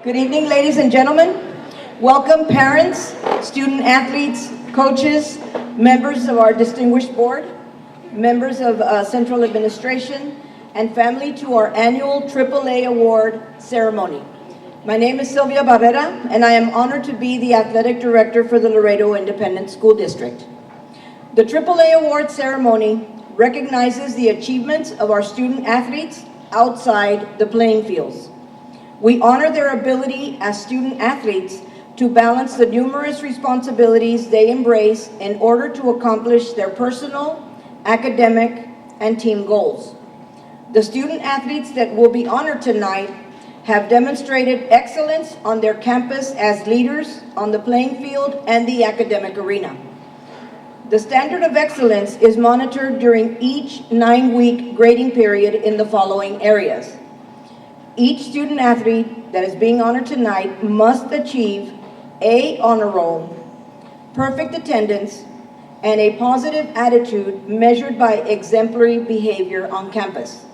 Good evening, ladies and gentlemen. Welcome parents, student athletes, coaches, members of our distinguished board, members of Central Administration, and family to our annual AAA Award ceremony. My name is Sylvia Barrera, and I am honored to be the athletic director for the Laredo Independent School District. The AAA Award ceremony recognizes the achievements of our student athletes outside the playing fields. We honor their ability as student athletes to balance the numerous responsibilities they embrace in order to accomplish their personal, academic, and team goals. The student athletes that will be honored tonight have demonstrated excellence on their campus as leaders on the playing field and the academic arena. The standard of excellence is monitored during each 9-week grading period in the following areas. Each student athlete that is being honored tonight must achieve A, honor roll, perfect attendance, and a positive attitude measured by exemplary behavior on campus.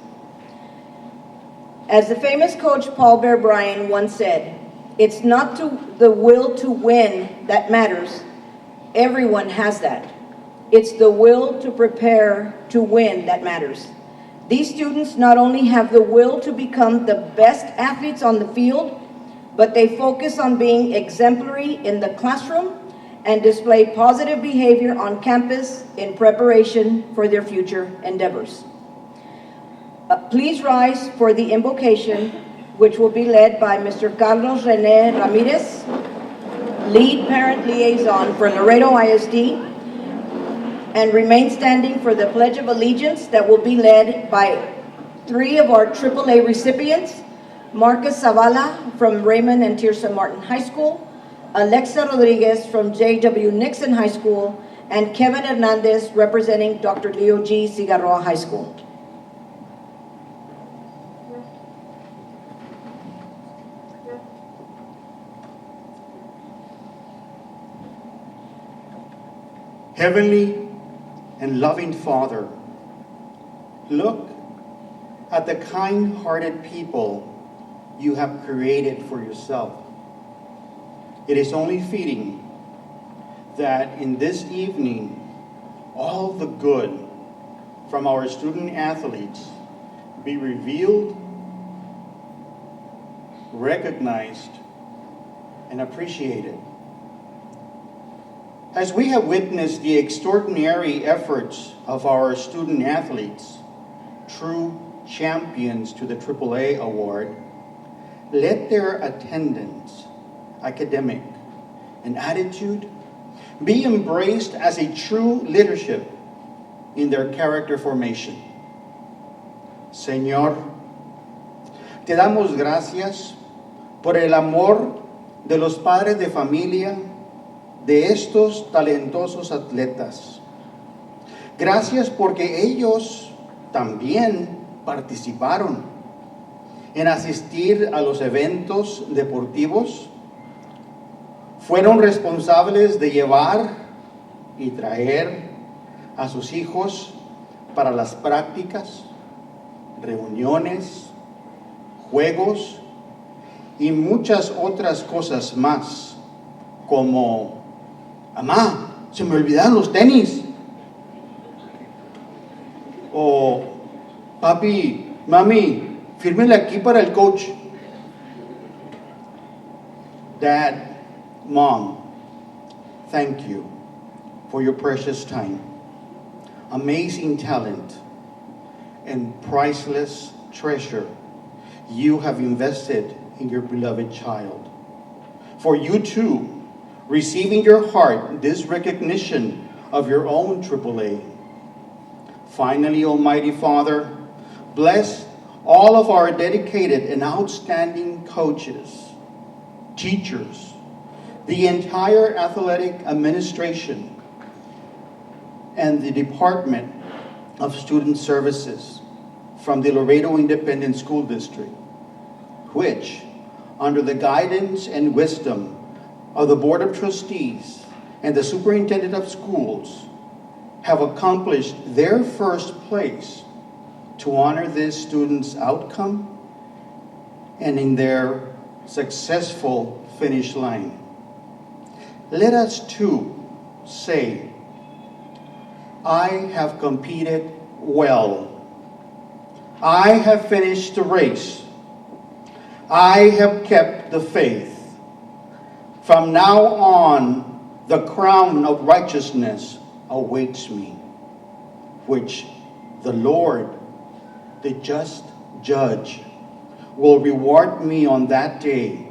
As the famous coach Paul Bear Bryant once said, "It's not the will to win that matters. Everyone has that. It's the will to prepare to win that matters." These students not only have the will to become the best athletes on the field, but they focus on being exemplary in the classroom and display positive behavior on campus in preparation for their future endeavors. Please rise for the invocation, which will be led by Mr. Carlos Rene Ramirez, lead parent liaison for Laredo ISD, and remain standing for the Pledge of Allegiance that will be led by 3 of our AAA recipients, Marcus Zavala from Raymond and Tirsa Martin High School, Alexa Rodriguez from J.W. Nixon High School, and Kevin Hernandez representing Dr. Leo G. Cigarroa High School. Heavenly and loving Father, look at the kind-hearted people you have created for yourself. It is only fitting that in this evening, all the good from our student athletes be revealed, recognized, and appreciated. As we have witnessed the extraordinary efforts of our student athletes, true champions to the AAA Award, let their attendance, academic, and attitude be embraced as a true leadership in their character formation. Señor, te damos gracias por el amor de los padres de familia de estos talentosos atletas. Gracias porque ellos también participaron en asistir a los eventos deportivos, fueron responsables de llevar y traer a sus hijos para las prácticas, reuniones, juegos y muchas otras cosas más, como: "Mamá, se me olvidaron los tenis". O: "Papi, mami, fírmenle aquí para el coach". Dad, Mom, thank you for your precious time, amazing talent, and priceless treasure you have invested in your beloved child. For you too, receiving your heart this recognition of your own AAA. Finally, Almighty Father, bless all of our dedicated and outstanding coaches, teachers, the entire athletic administration, and the Department of Student Services. from the Laredo Independent School District, which, under the guidance and wisdom of the Board of Trustees and the Superintendent of Schools, have accomplished their first place to honor this student's outcome and in their successful finish line. Let us too say, I have competed well. I have finished the race. I have kept the faith. From now on, the crown of righteousness awaits me, which the Lord, the just judge, will reward me on that day,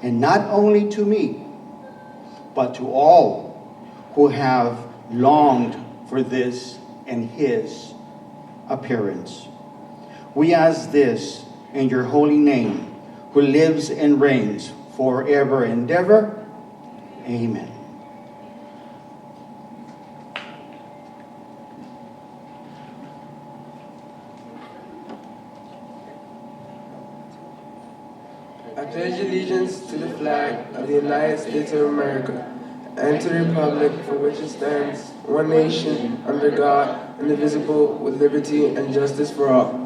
and not only to me, but to all who have longed for this and his appearance. We ask this in your holy name, who lives and reigns forever and ever. Amen. I pledge allegiance to the flag of the United States of America and to the republic for which it stands, one nation, under God, indivisible, with liberty and justice for all.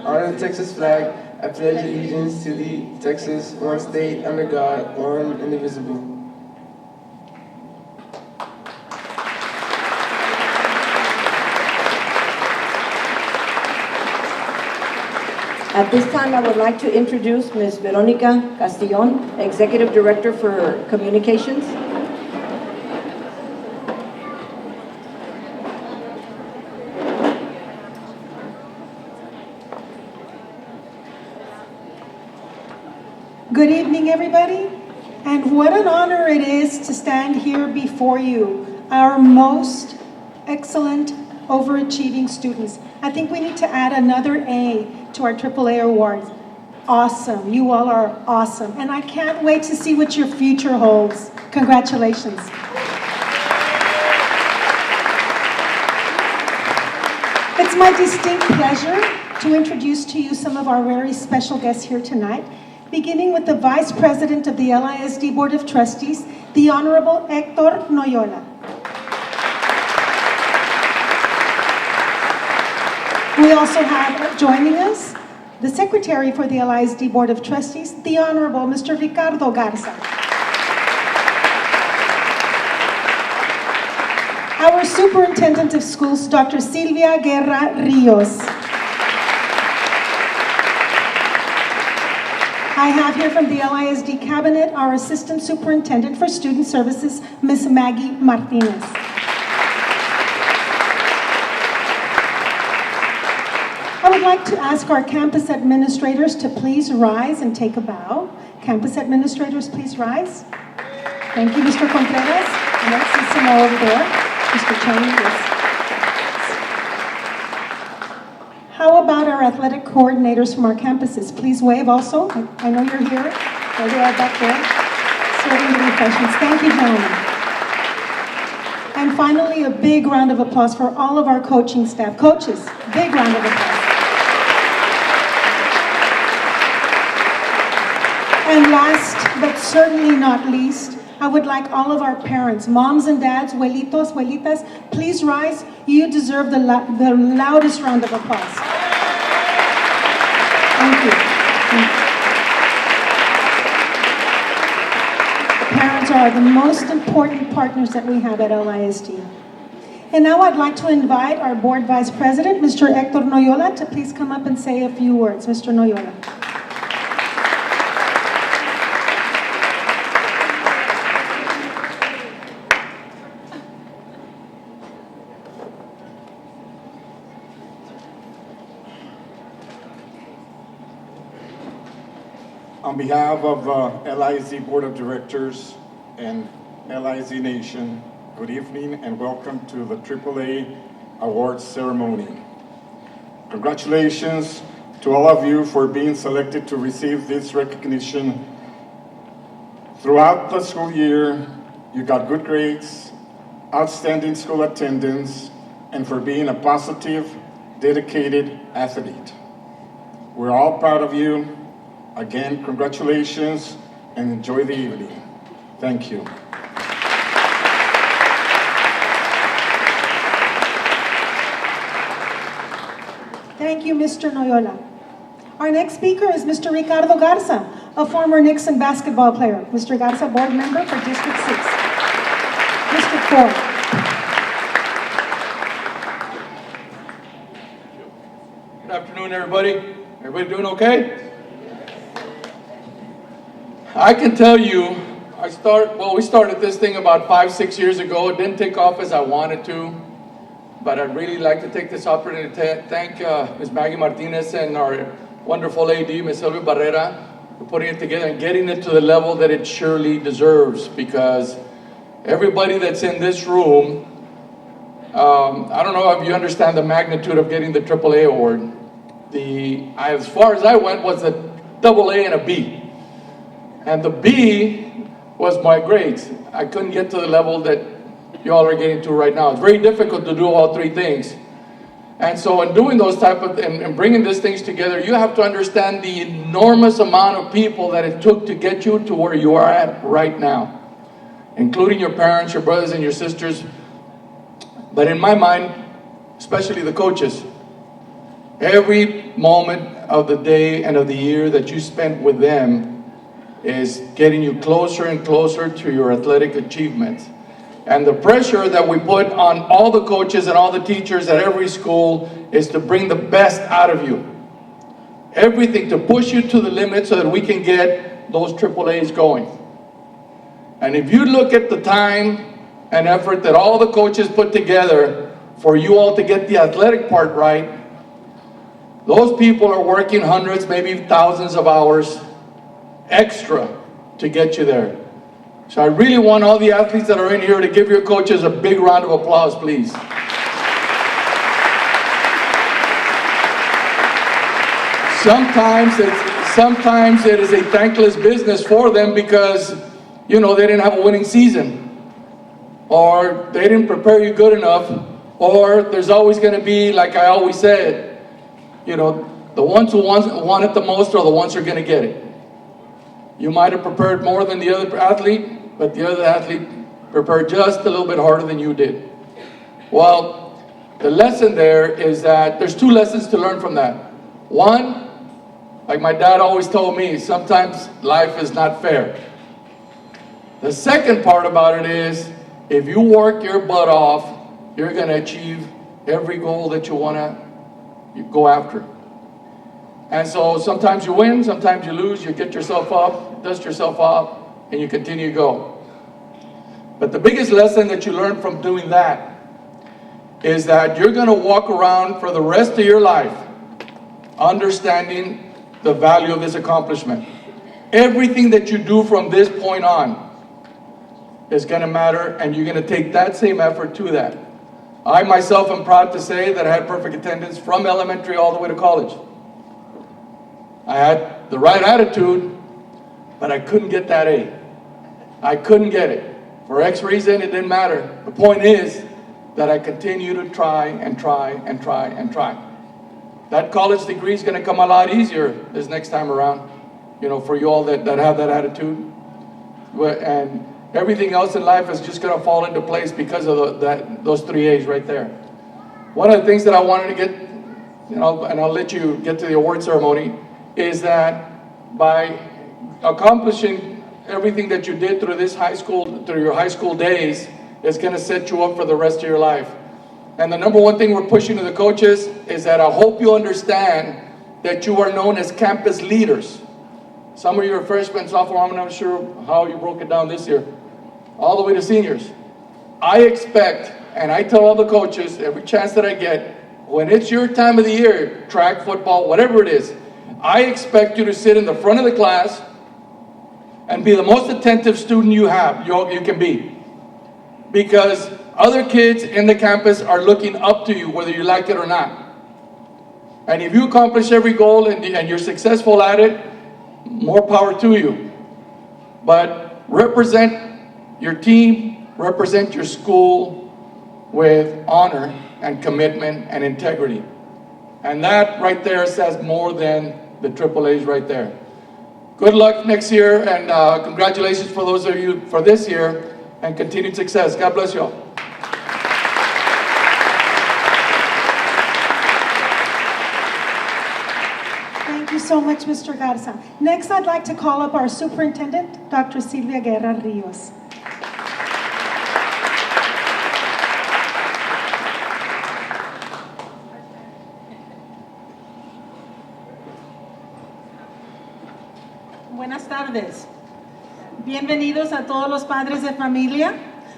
On the Texas flag, I pledge allegiance to the Texas, one state, under God, one indivisible. At this time, I would like to introduce Ms. Veronica Castillon, Executive Director for Communications. Good evening, everybody, and what an honor it is to stand here before you, our most excellent, overachieving students. I think we need to add another A to our AAA awards. Awesome, you all are awesome, and I can't wait to see what your future holds. Congratulations. It's my distinct pleasure to introduce to you some of our very special guests here tonight, beginning with the Vice President of the LISD Board of Trustees, the Honorable Hector Noyola. We also have joining us the Secretary for the LISD Board of Trustees, the Honorable Mr. Ricardo Garza. Our Superintendent of Schools, Dr. Silvia Guerra Rios. I have here from the LISD Cabinet our Assistant Superintendent for Student Services, Ms. Maggie Martinez. I would like to ask our campus administrators to please rise and take a bow. Campus administrators, please rise. Thank you, Mr. Contreras. Let's see some more over there. Mr. Cheney, yes. How about our athletic coordinators from our campuses? Please wave also. I know you're here. There they are back there, serving the refreshments. Thank you, gentlemen. And finally, a big round of applause for all of our coaching staff. Coaches, big round of applause. And last, but certainly not least, I would like all of our parents, moms and dads, abuelitos, abuelitas, please rise. You deserve the loudest round of applause. Thank you. Parents are the most important partners that we have at LISD. And now I'd like to invite our board vice president, Mr. Hector Noyola, to please come up and say a few words. Mr. Noyola. On behalf of LISD Board of Directors and LISD Nation, good evening and welcome to the AAA Awards Ceremony. Congratulations to all of you for being selected to receive this recognition. Throughout the school year, You got good grades, outstanding school attendance, and for being a positive, dedicated athlete. We're all proud of you. Again, congratulations and enjoy the evening. Thank you. Thank you, Mr. Noyola. Our next speaker is Mr. Ricardo Garza, a former Nixon basketball player. Mr. Garza, board member for District 6. District 4. Good afternoon, everybody. Everybody doing okay? I can tell you, we started this thing about 5-6 years ago. It didn't take off as I wanted to, but I'd really like to take this opportunity to thank Ms. Maggie Martinez and our wonderful AD, Ms. Silvia Barrera, for putting it together and getting it to the level that it surely deserves, because everybody that's in this room, I don't know if you understand the magnitude of getting the AAA award. As far as I went was a AA and a B. And the B was my grades. I couldn't get to the level that y'all are getting to right now. It's very difficult to do all three things. And so in doing those and bringing these things together, you have to understand the enormous amount of people that it took to get you to where you are at right now, including your parents, your brothers, and your sisters. But in my mind, especially the coaches, every moment of the day and of the year that you spent with them is getting you closer and closer to your athletic achievements. And the pressure that we put on all the coaches and all the teachers at every school is to bring the best out of you. Everything to push you to the limit so that we can get those AAAs going. And if you look at the time and effort that all the coaches put together for you all to get the athletic part right, those people are working hundreds, maybe thousands of hours extra to get you there. So I really want all the athletes that are in here to give your coaches a big round of applause, please. Sometimes it is a thankless business for them because, you know, they didn't have a winning season, or they didn't prepare you good enough, or there's always going to be, like I always said, you know, the ones who want it the most are the ones who are going to get it. You might have prepared more than the other athlete, but the other athlete prepared just a little bit harder than you did. Well, the lesson there is that there's two lessons to learn from that. One, like my dad always told me, sometimes life is not fair. The second part about it is, if you work your butt off, you're going to achieve every goal that you want to go after. And so sometimes you win, sometimes you lose, you get yourself up, dust yourself off, and you continue to go. But the biggest lesson that you learn from doing that is that you're going to walk around for the rest of your life understanding the value of this accomplishment. Everything that you do from this point on is going to matter, and you're going to take that same effort to that. I myself am proud to say that I had perfect attendance from elementary all the way to college. I had the right attitude, but I couldn't get that A. I couldn't get it. For X reason, it didn't matter. The point is that I continue to try and try and try and try. That college degree is going to come a lot easier this next time around, you know, for you all that have that attitude. And everything else in life is just going to fall into place because of those 3 A's right there. One of the things that I wanted to get, and I'll let you get to the award ceremony, is that by accomplishing everything that you did through your high school days, is going to set you up for the rest of your life. And the number one thing we're pushing to the coaches is that I hope you understand that you are known as campus leaders. Some of you are freshmen, sophomore, I'm not sure how you broke it down this year, all the way to seniors. I expect, and I tell all the coaches every chance that I get, when it's your time of the year, track, football, whatever it is, I expect you to sit in the front of the class and be the most attentive student you can be. Because other kids in the campus are looking up to you, whether you like it or not. And if you accomplish every goal and you're successful at it, more power to you. But represent Your team represents your school with honor and commitment and integrity. And that right there says more than the AAAs right there. Good luck next year, and congratulations for those of you for this year, and continued success. God bless you all. Thank you so much, Mr. Garza. Next, I'd like to call up our superintendent, Dr. Silvia Guerra Rios. Buenas tardes. Bienvenidos a todos los padres de familia,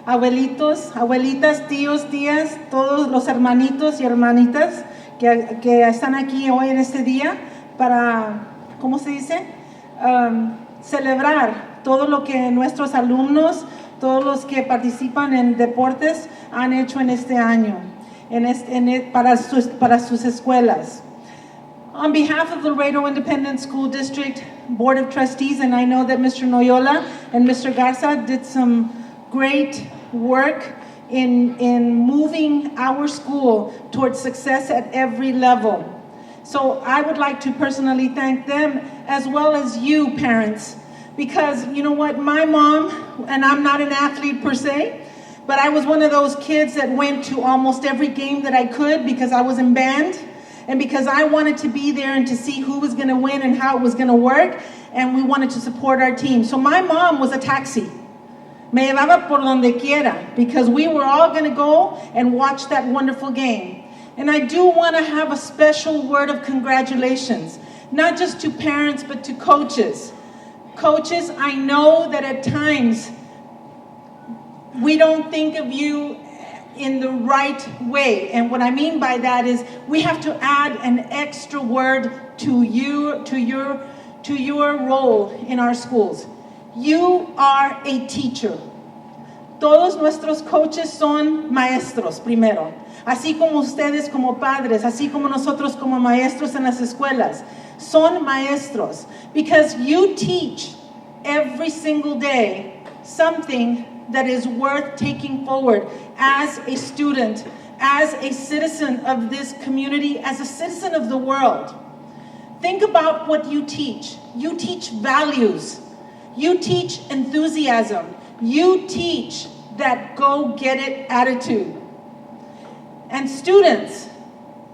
abuelitos, abuelitas, tíos, tías, todos los hermanitos y hermanitas que están aquí hoy en este día para, ¿cómo se dice? Celebrar todo lo que nuestros alumnos, todos los que participan en deportes han hecho en este año, para sus escuelas. On behalf of the Laredo Independent School District Board of Trustees, and I know that Mr. Noyola and Mr. Garza did some great work in moving our school towards success at every level. So I would like to personally thank them as well as you parents, because you know what, my mom, and I'm not an athlete per se, but I was one of those kids that went to almost every game that I could because I was in band. And because I wanted to be there and to see who was going to win and how it was going to work, and we wanted to support our team. So my mom was a taxi. Me llevaba por donde quiera, because we were all going to go and watch that wonderful game. And I do want to have a special word of congratulations, not just to parents, but to coaches. Coaches, I know that at times we don't think of you in the right way. And what I mean by that is we have to add an extra word to your role in our schools. You are a teacher. Todos nuestros coaches son maestros primero. Así como ustedes como padres, así como nosotros como maestros en las escuelas, son maestros. Because you teach every single day something that is worth taking forward as a student, as a citizen of this community, as a citizen of the world. Think about what you teach. You teach values. You teach enthusiasm. You teach that go-get-it attitude. And students,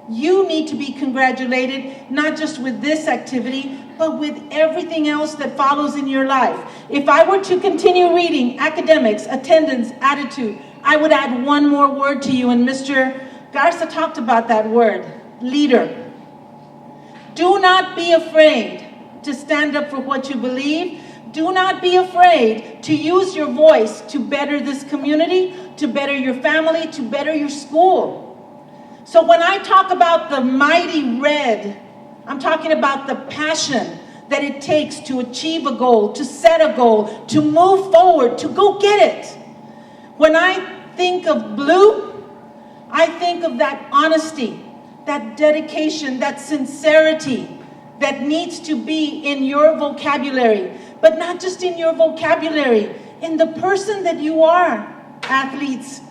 you need to be congratulated, not just with this activity, but with everything else that follows in your life. If I were to continue reading academics, attendance, attitude, I would add one more word to you, and Mr. Garza talked about that word, leader. Do not be afraid to stand up for what you believe. Do not be afraid to use your voice to better this community, to better your family, to better your school. So when I talk about the mighty red, I'm talking about the passion that it takes to achieve a goal, to set a goal, to move forward, to go get it. When I think of blue, I think of that honesty, that dedication, that sincerity that needs to be in your vocabulary, but not just in your vocabulary, in the person that you are, athletes.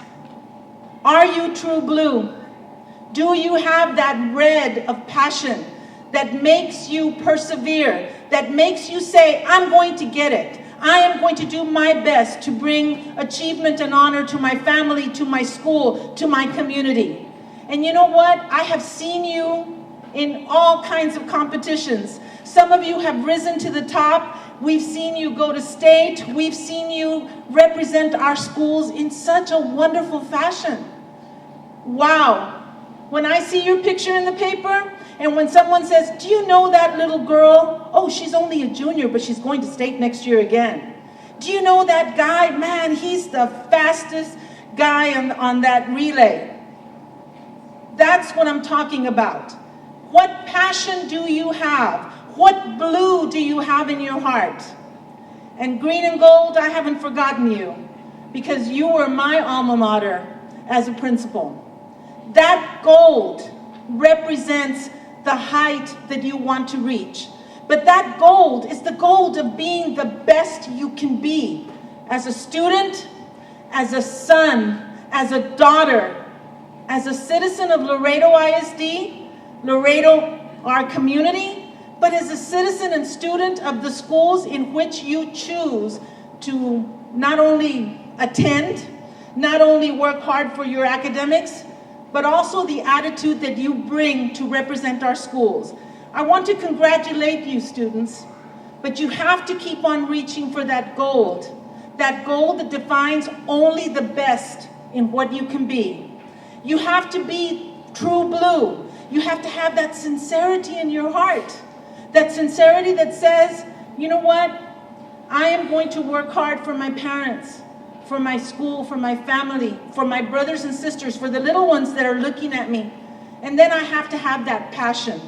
Are you true blue? Do you have that red of passion that makes you persevere, that makes you say, I'm going to get it. I am going to do my best to bring achievement and honor to my family, to my school, to my community. And you know what? I have seen you in all kinds of competitions. Some of you have risen to the top. We've seen you go to state. We've seen you represent our schools in such a wonderful fashion. Wow. When I see your picture in the paper, and when someone says, do you know that little girl? Oh, she's only a junior, but she's going to state next year again. Do you know that guy? Man, he's the fastest guy on that relay. That's what I'm talking about. What passion do you have? What blue do you have in your heart? And green and gold, I haven't forgotten you, because you were my alma mater as a principal. That gold represents the height that you want to reach. But that gold is the gold of being the best you can be as a student, as a son, as a daughter, as a citizen of Laredo ISD, Laredo, our community, but as a citizen and student of the schools in which you choose to not only attend, not only work hard for your academics, but also the attitude that you bring to represent our schools. I want to congratulate you, students, but you have to keep on reaching for that gold that defines only the best in what you can be. You have to be true blue. You have to have that sincerity in your heart, that sincerity that says, you know what, I am going to work hard for my parents, for my school, for my family, for my brothers and sisters, for the little ones that are looking at me. And then I have to have that passion,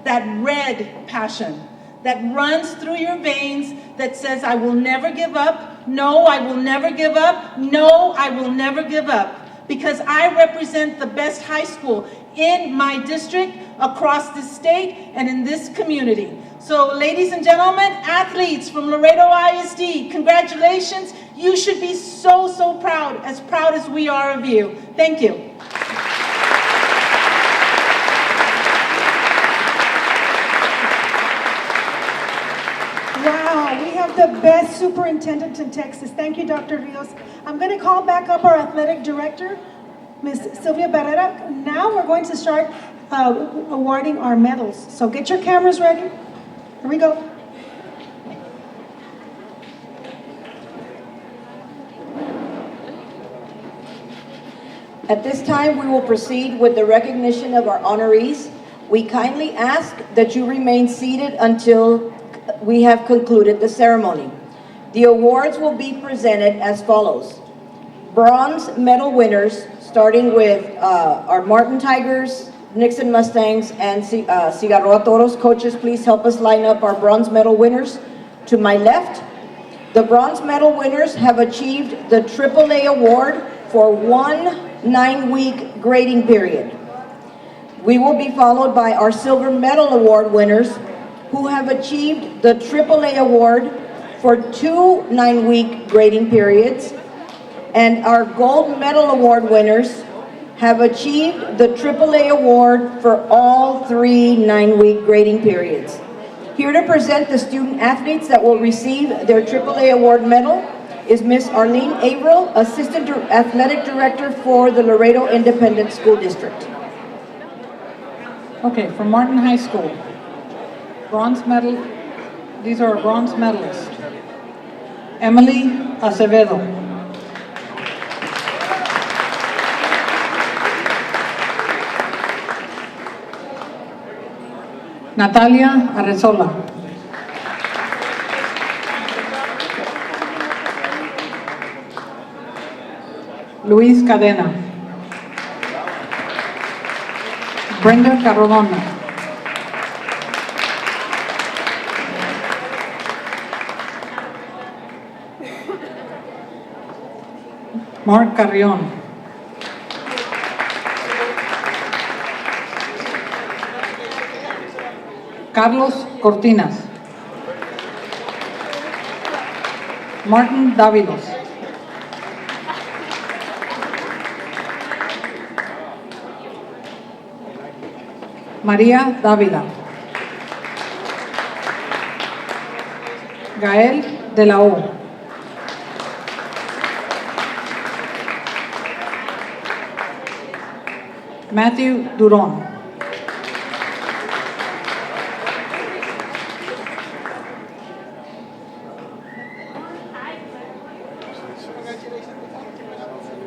that red passion that runs through your veins that says, I will never give up. No, I will never give up. No, I will never give up. Because I represent the best high school in my district, across the state, and in this community. So, ladies and gentlemen, athletes from Laredo ISD, congratulations. You should be so, so proud as we are of you. Thank you. Wow, we have the best superintendent in Texas. Thank you, Dr. Rios. I'm going to call back up our athletic director, Ms. Sylvia Barrera. Now we're going to start awarding our medals. So get your cameras ready. Here we go. At this time, we will proceed with the recognition of our honorees. We kindly ask that you remain seated until we have concluded the ceremony. The awards will be presented as follows. Bronze medal winners, starting with our Martin Tigers, Nixon Mustangs, and Cigarroa Toros. Coaches, please help us line up our bronze medal winners. To my left, the bronze medal winners have achieved the AAA award for 1 9-week grading period. We will be followed by our silver medal award winners who have achieved the AAA award for 2 9-week grading periods, and our gold medal award winners have achieved the AAA award for all 3 9-week grading periods. Here to present the student athletes that will receive their AAA award medal is Miss Arlene Averill, Assistant Athletic Director for the Laredo Independent School District. Okay, from Martin High School, bronze medal, these are our bronze medalists. Emily Acevedo. Natalia Arrezola. Luis Cadena. Brenda Carrodona. Mark Carrion. Carlos Cortinas. Martin Dávidos. María Dávila. Gael de la O. Matthew Durón.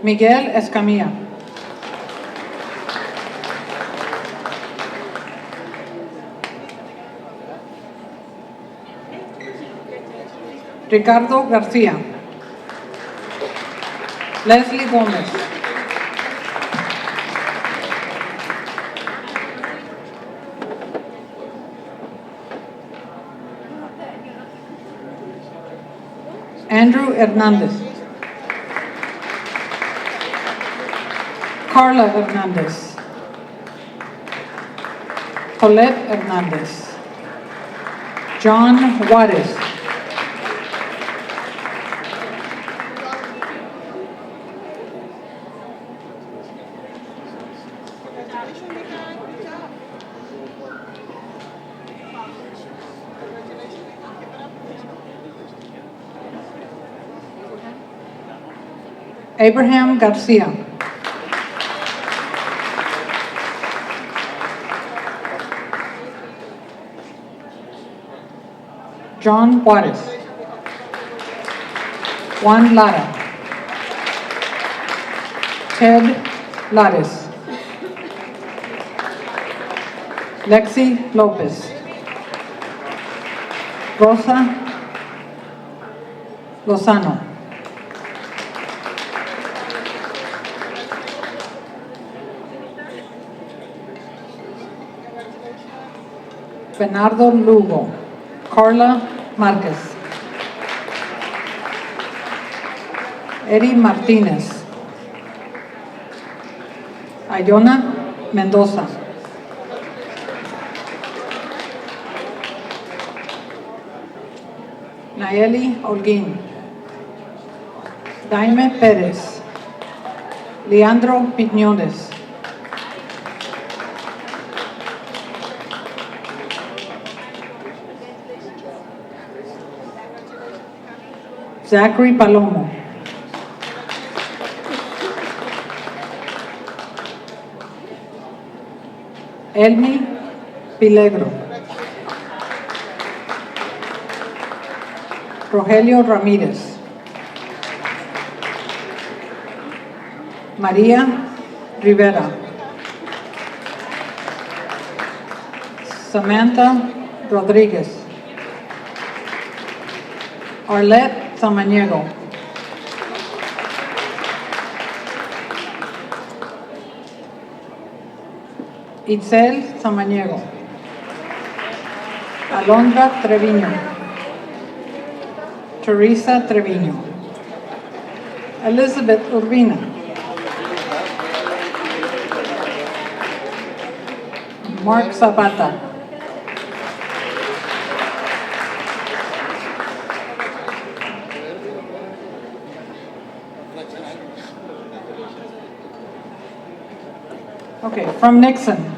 Miguel Escamilla. Ricardo García. Leslie Gómez. Andrew Hernández. Carla Hernández. Paulette Hernández. John Juárez. Abraham Garcia. John Juarez. Juan Lara. Ted Lares. Lexi Lopez. Rosa Lozano. Bernardo Lugo. Carla Marquez. Eddie Martinez. Ayona Mendoza. Nayeli Holguín. Daime Pérez. Leandro Piñones. Zachary Palomo. Elmi Pilegro. Rogelio Ramírez. María Rivera. Samantha Rodríguez. Arlette Samaniego. Itzel Samaniego. Alondra Treviño. Teresa Treviño. Elizabeth Urbina. Mark Zapata. Okay, from Nixon.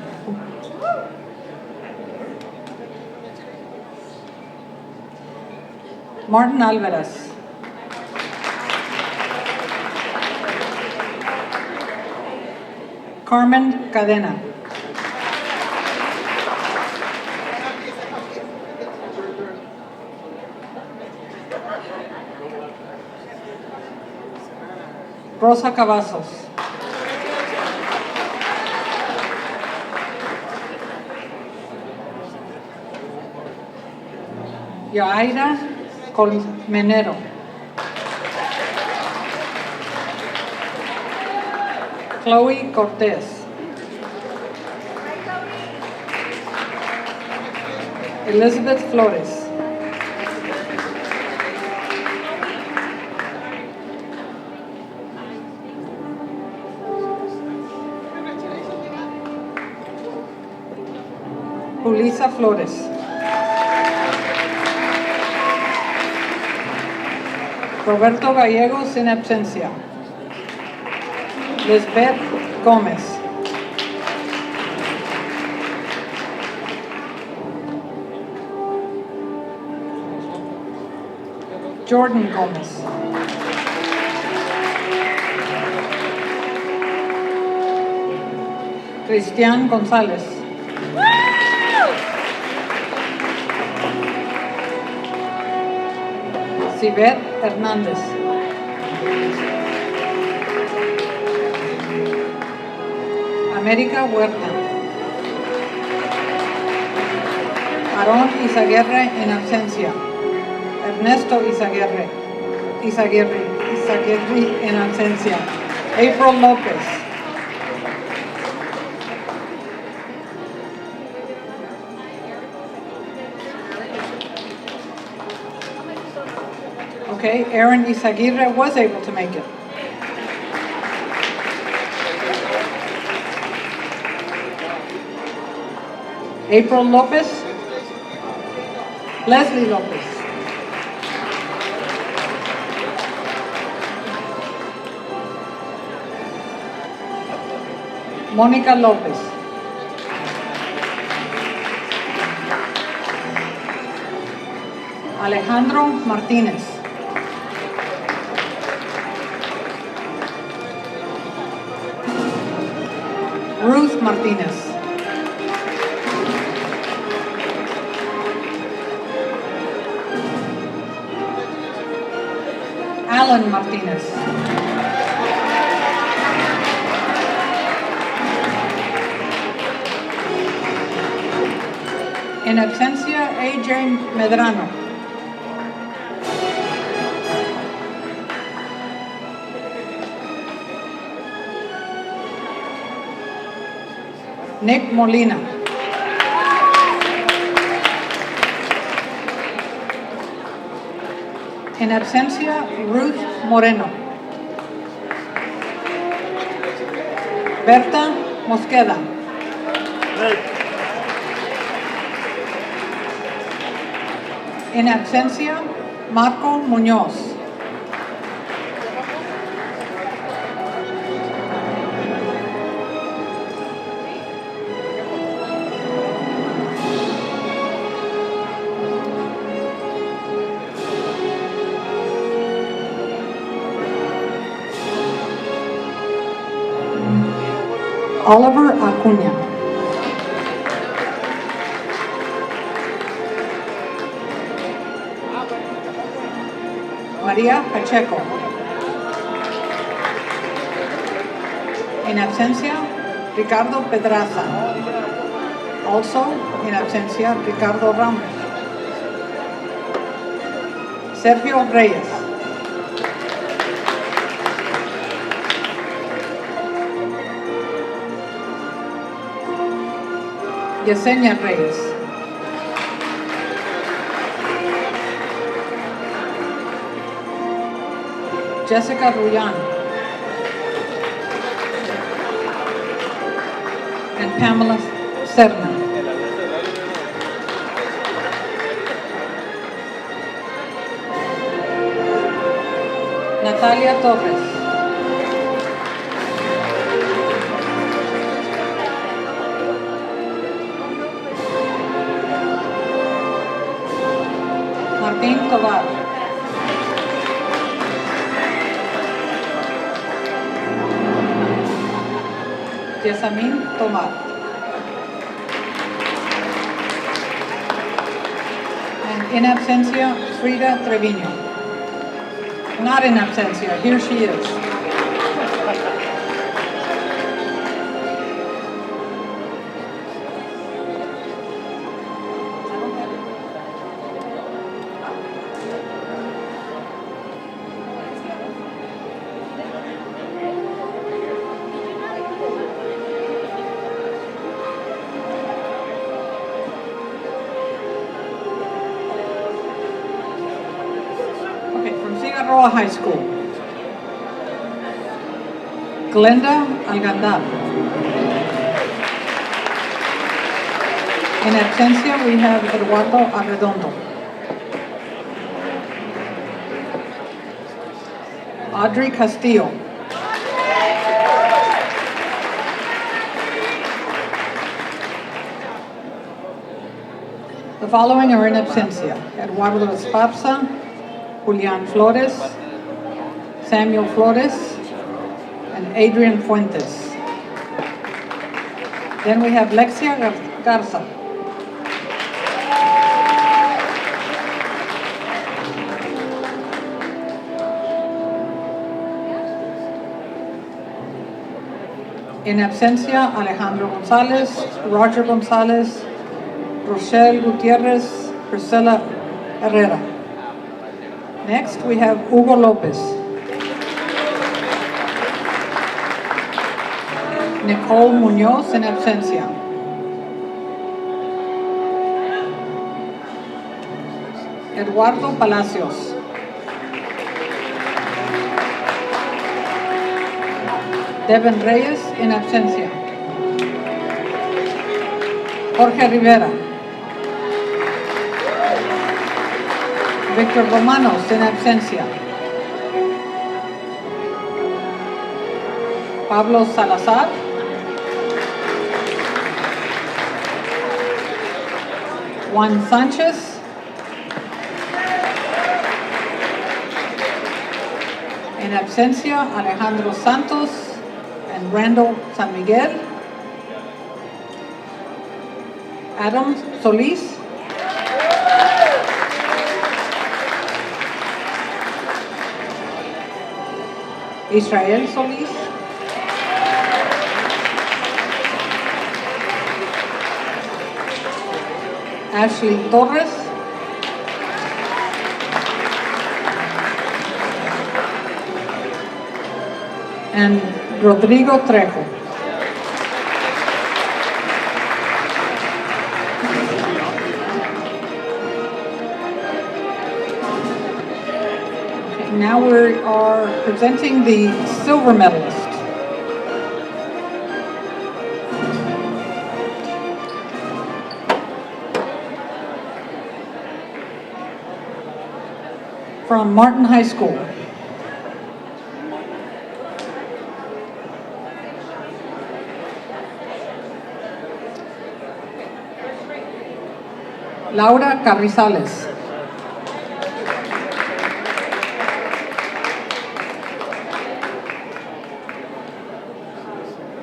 Martin Alvarez. Carmen Cadena. Rosa Cavazos. Yaira Colmenero. Chloe Cortez. Elizabeth Flores. Julissa Flores. Roberto Gallegos en absencia. Lisbeth Gómez. Jordan Gómez. Cristian González. Sibet Hernández. América Huerta. Aarón Izaguirre en absencia. Ernesto Izaguirre en absencia. April López. Okay, Aaron Izaguirre was able to make it. April Lopez. Leslie Lopez. Mónica López. Alejandro Martinez. Ruth Martinez. Alan Martinez. In absentia, AJ Medrano. Nick Molina. In absencia, Ruth Moreno. Berta Mosqueda. In absencia, Marco Muñoz. Oliver Acuña. María Pacheco. In absencia, Ricardo Pedraza. Also, in absencia, Ricardo Ramos. Sergio Reyes. Yesenia Reyes. Jessica Ruyan. And Pamela Serna. Natalia Torres. Martín Tobar. Yesamin Tomar. And in absencia, Frida Treviño. Not in absencia, here she is. Figueroa High School. Glenda Algandar. In absencia, we have Eduardo Arredondo. Audrey Castillo. The following are in absencia: Eduardo Esparza, Julian Flores, Samuel Flores, and Adrian Fuentes. Then we have Lexia Garza. In absencia, Alejandro Gonzalez, Roger Gonzalez, Rochelle Gutierrez, Priscilla Herrera. Next, we have Hugo Lopez, Nicole Muñoz in absencia, Eduardo Palacios, Devin Reyes in absencia, Jorge Rivera, Victor Romanos in absencia, Pablo Salazar, Juan Sanchez, in absencia, Alejandro Santos and Randall San Miguel, Adam Solis. Israel Solis. Ashley Torres. And Rodrigo Trejo. Now we are presenting the silver medalist. From Martin High School. Laura Carrizales.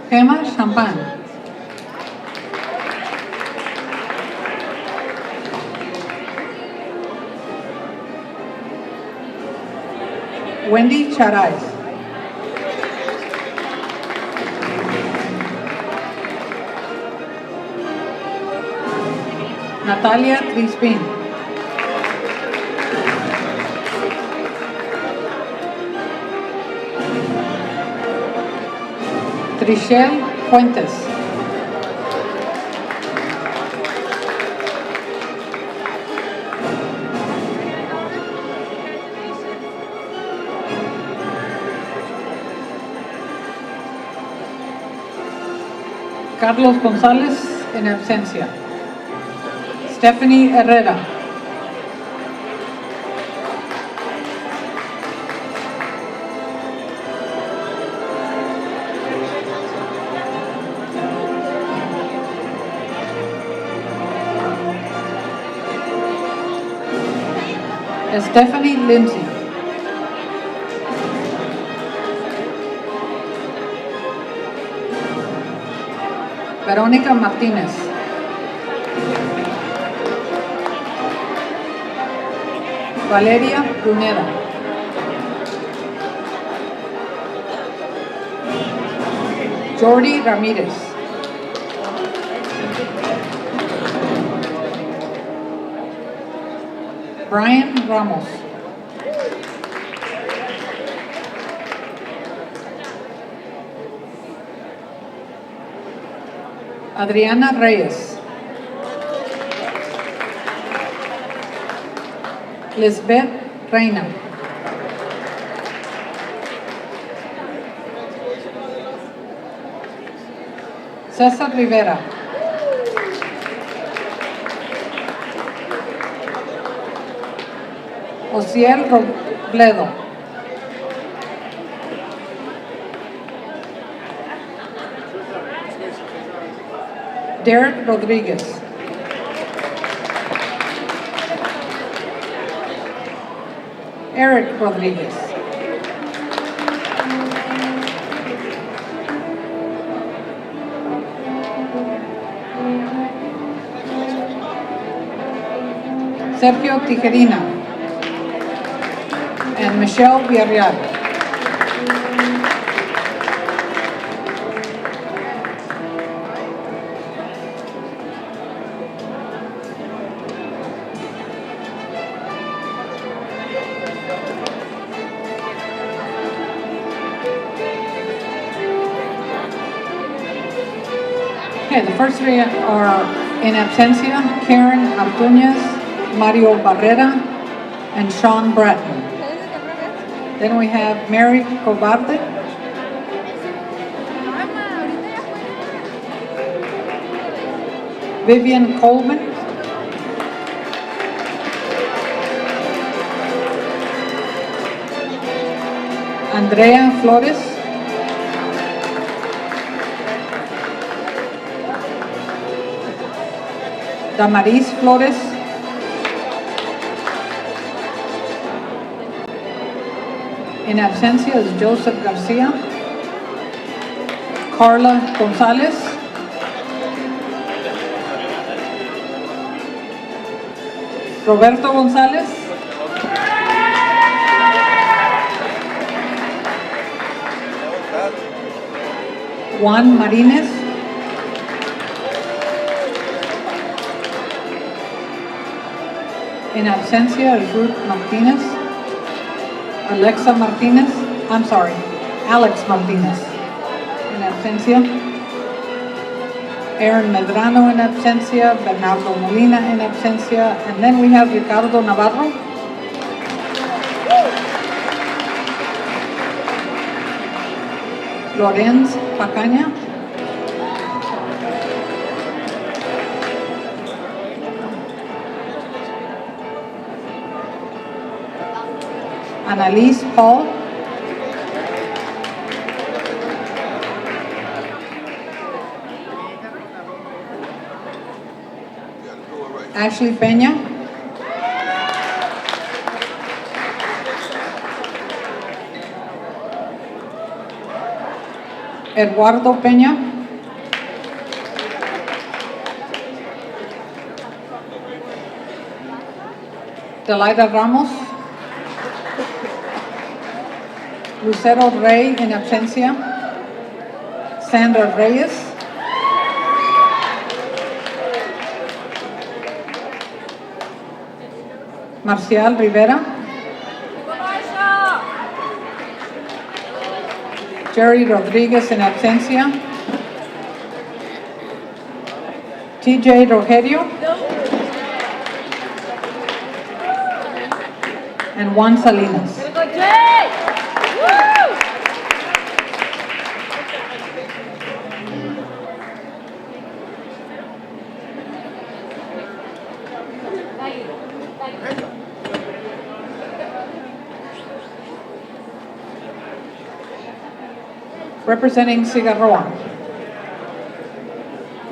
Gemma Champagne. Wendy Charais. Natalia Crispin. Trishelle Fuentes. Carlos González en absencia. Stephanie Herrera. Stephanie Lindsay. Verónica Martinez. Valeria Pruneda. Jordi Ramírez. Brian Ramos. Adriana Reyes. Lisbeth Reina. César Rivera. Osiel Robledo. Derek Rodriguez. Eric Rodriguez. Sergio Tijerina. And Michelle Villarreal. Okay, the first three are in absentia: Karen Abduñez, Mario Barrera, and Sean Bratton. Then we have Mary Cobarde, Vivian Coleman, Andrea Flores, Damaris Flores, in absencia is Joseph Garcia, Carla Gonzalez, Roberto González. Juan Martinez. En absencia, Ruth Martinez. Alexa Martinez. I'm sorry, Alex Martinez. En absencia. Aaron Medrano en absencia. Bernardo Molina en absencia. And then we have Ricardo Navarro. Lorenz Pacaña. Annalise Paul. Ashley Peña. Eduardo Peña. Delaida Ramos. Lucero Rey en absencia. Sandra Reyes. Marcial Rivera. Jerry Rodríguez en absencia. TJ Rogerio. And Juan Salinas. Representing Cigarroa,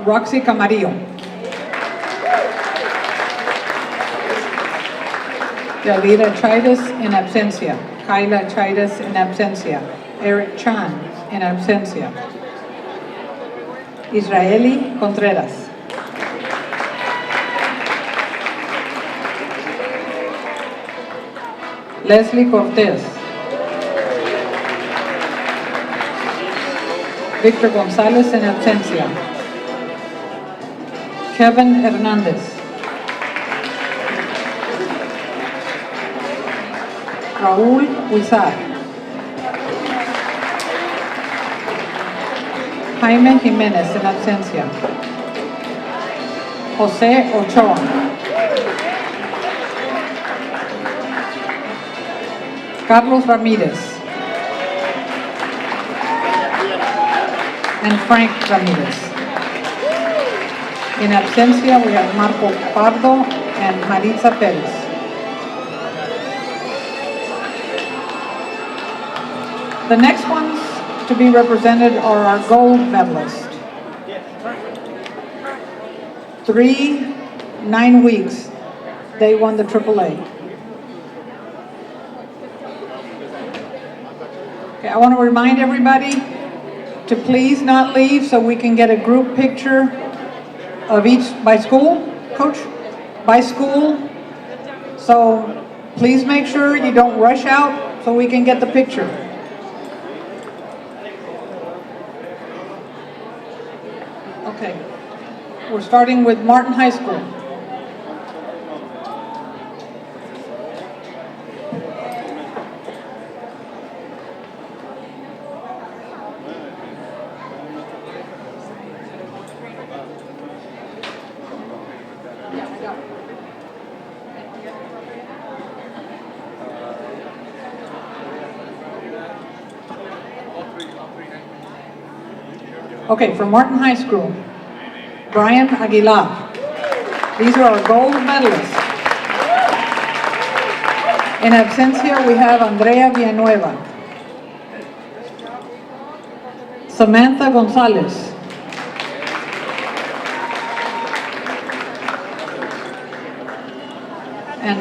Roxy Camarillo. Yalira Chaides en absencia. Kyla Chaides en absencia. Eric Chan en absencia. Israeli Contreras. Leslie Cortez. Victor González en absencia. Kevin Hernández. Raúl Huizar. Jaime Jiménez en absencia. José Ochoa. Carlos Ramírez. And Frank Ramirez. In absencia, we have Marco Pardo and Maritza Perez. The next ones to be represented are our gold medalists. 9 weeks, they won the AAA. Okay, I want to remind everybody to please not leave so we can get a group picture of each by school, coach, by school. So please make sure you don't rush out so we can get the picture. Okay, we're starting with Martin High School. Okay, from Martin High School, Brian Aguilar. These are our gold medalists. In absencia, we have Andrea Villanueva, Samantha Gonzalez, and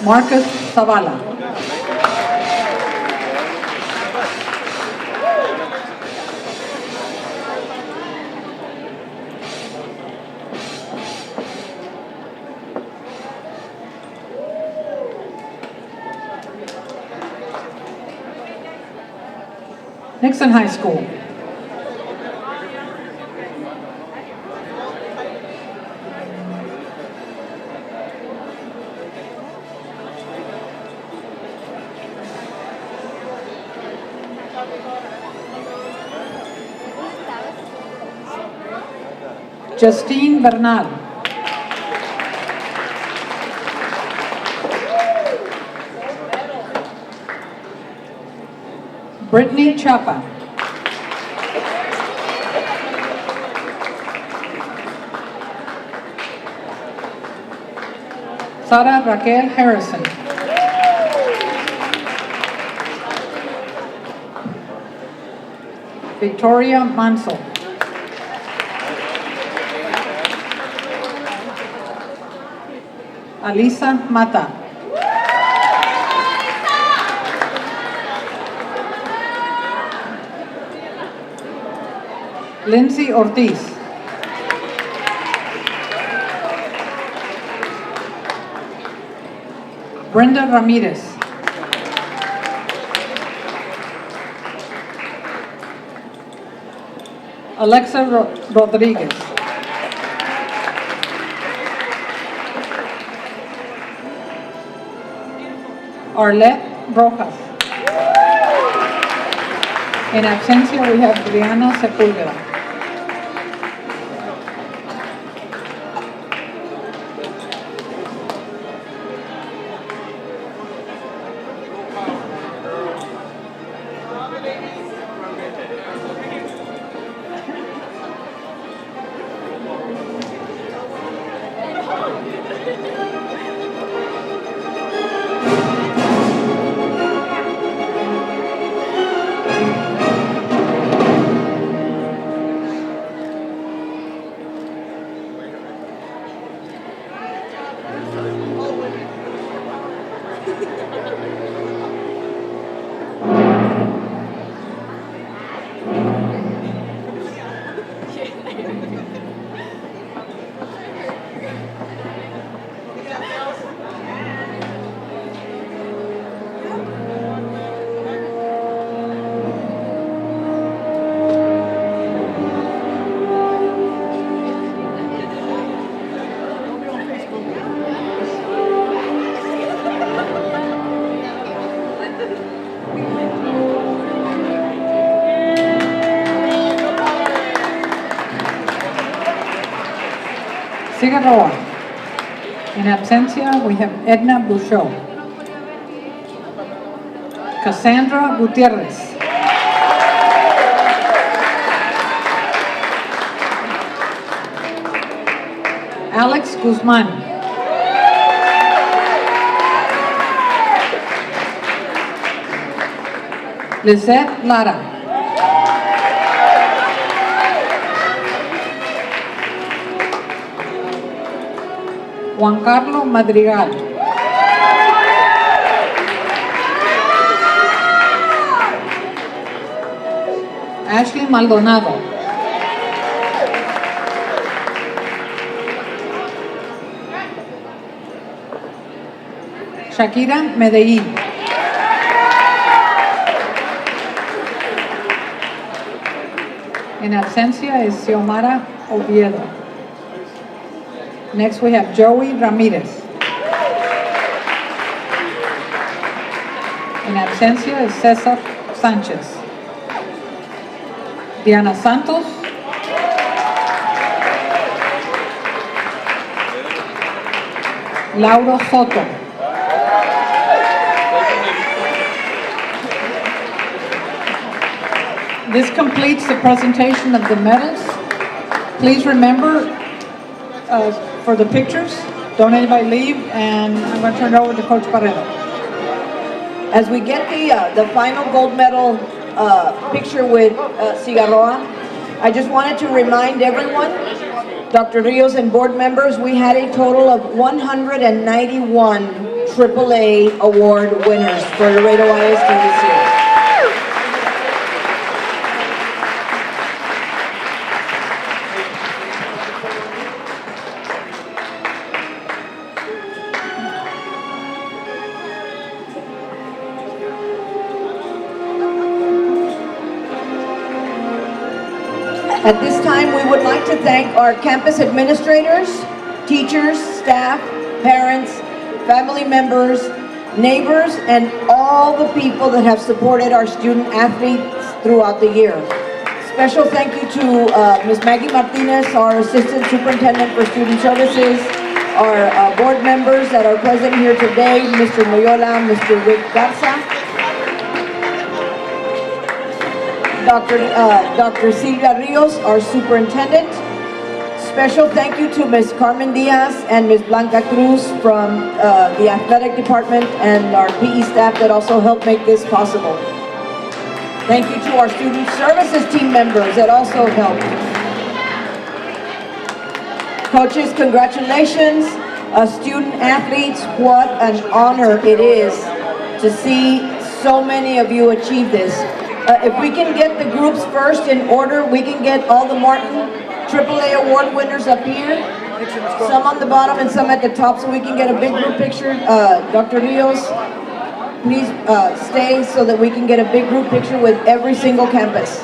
Marcus Zavala. Nixon High School. Justine Bernal. Brittany Chapa. Sara Raquel Harrison. Victoria Mansell. Alisa Mata. Lindsay Ortiz. Brenda Ramirez. Alexa Rodriguez. Arlette Rojas. In absentia, we have Brianna Sepúlveda. Figueroa. In absentia, we have Edna Bouchot. Cassandra Gutierrez. Alex Guzman. Lizette Lara. Juan Carlos Madrigal. Ashley Maldonado. Shakira Medellín. In absencia is Xiomara Oviedo. Next we have Joey Ramirez. In absencia is Cesar Sanchez. Diana Santos. Lauro Soto. This completes the presentation of the medals. Please remember, for the pictures, don't anybody leave, and I'm going to turn it over to Coach Barrero. As we get the final gold medal picture with Cigarroa, I just wanted to remind everyone, Dr. Rios and board members, we had a total of 191 AAA award winners for Laredo ISD this year. At this time, we would like to thank our campus administrators, teachers, staff, parents, family members, neighbors, and all the people that have supported our student athletes throughout the year. Special thank you to Ms. Maggie Martinez, our Assistant Superintendent for Student Services, our board members that are present here today, Mr. Moyola, Mr. Rick Garza, Dr. Silvia Rios, our superintendent. Special thank you to Ms. Carmen Diaz and Ms. Blanca Cruz from the athletic department and our PE staff that also helped make this possible. Thank you to our student services team members that also helped. Coaches, congratulations. Student athletes, what an honor it is to see so many of you achieve this. If we can get the groups first in order, we can get all the Martin AAA award winners up here. Some on the bottom and some at the top so we can get a big group picture. Dr. Rios, please stay so that we can get a big group picture with every single campus.